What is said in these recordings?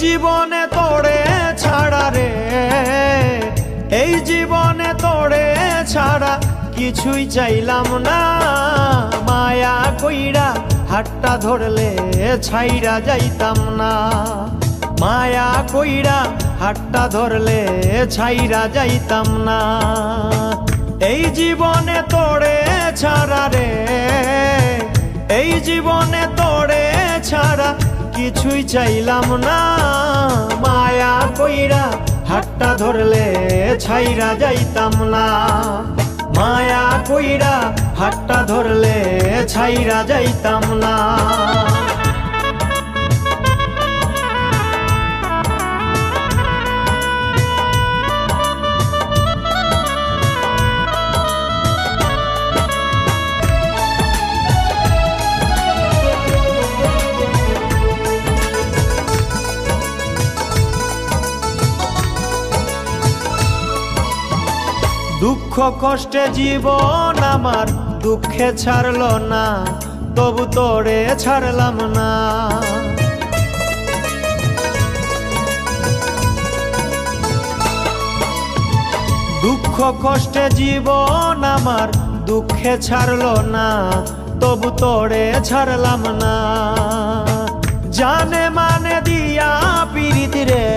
জীবনে তোড়ে ছাড়া রে, এই জীবনে তোড়ে ছাড়া কিছুই চাইলাম না। মায়া কইরা হাতটা ধরলে ছাইরা যাইতাম না, মায়া কইরা হাতটা ধরলে ছাইরা যাইতাম না। এই জীবনে তোড়ে ছাড়া রে, এই জীবনে তোড়ে ছাড়া কিছুই চাইলাম না। মায়া কইরা হাতটা ধরলে ছাইরা যাইতাম না, মায়া কইরা হাতটা ধরলে ছাইরা যাইতাম না। দুঃখ কষ্টে জীবন আমার দুঃখে ছাড়লো না, তবু তোরে ছাড়লাম না। দুঃখ কষ্টে জীবন আমার দুঃখে ছাড়লো না, তবু তোরে ছাড়লাম না। জানে মানে দিয়া পীড়িত রে,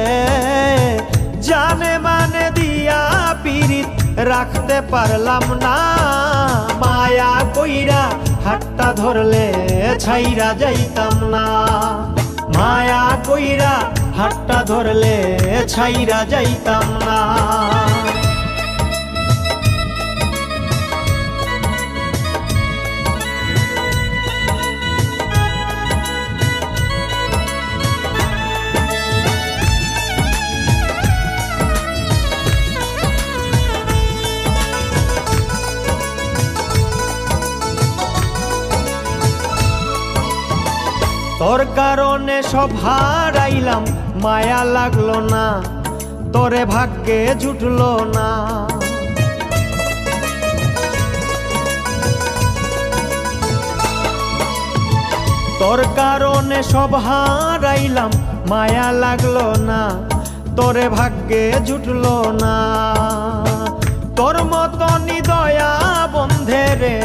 জানে মানে দিয়া পীড়িত রাখতে পারলাম না। মায়া কইরা হাতটা ধরলে ছাইরা যাইতাম না, মায়া কইরা হাতটা ধরলে ছাইরা যাইতাম না। তোর কারণে সব হারাইলাম, মায়া লাগলো না, তোরে ভাগ্যে জুটলো না। তোর কারণে সব হারাইলাম, মায়া লাগলো না, তোরে ভাগ্যে জুটলো না। তোর মতনই দয়া বন্ধে রে,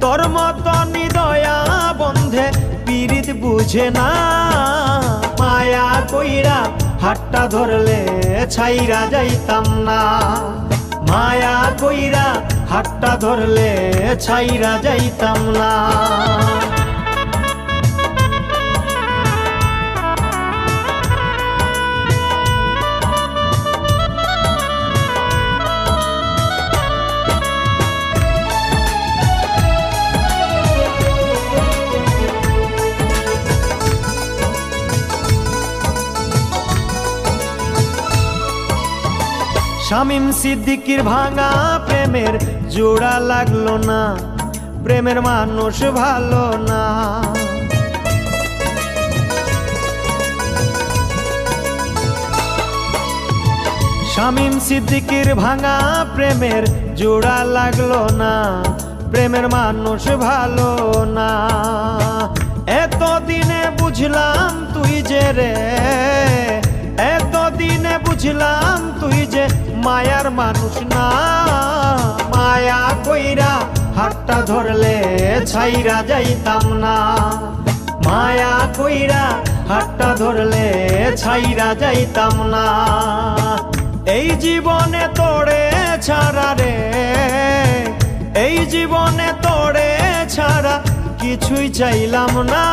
তোর মতনই দয়া বন্ধে পীড়িত বুঝে না। মায়া কইরা হাতটা ধরলে ছাইরা যাইতাম না, মায়া কইরা হাতটা ধরলে ছাইরা যাইতাম না। শামীম সিদ্দিকীর ভাঙা প্রেমের জোড়া লাগলো না, প্রেমের মানুষ ভালো না। শামীম সিদ্দিকীর ভাঙা প্রেমের জোড়া লাগলো না, প্রেমের মানুষ ভালো না। এতদিনে বুঝলাম তুই যে রে, এতদিনে বুঝলাম তুই যে মায়ার মানুষ না। মায়া কইরা হাতটা ধরলে ছাইরা যাইতাম না, মায়া কইরা হাতটা ধরলে ছাইরা যাইতাম না। এই জীবনে তোড়ে ছাড়া রে, এই জীবনে তোড়ে ছাড়া কিছুই চাইলাম না।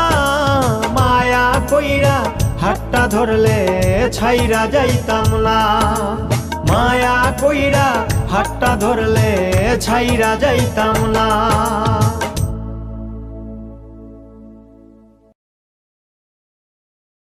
মায়া কইরা হাতটা ধরলে ছাইরা যাইতাম না, মায়া কইরা হাতটা ধরলে ছাইরা যাইতাম না।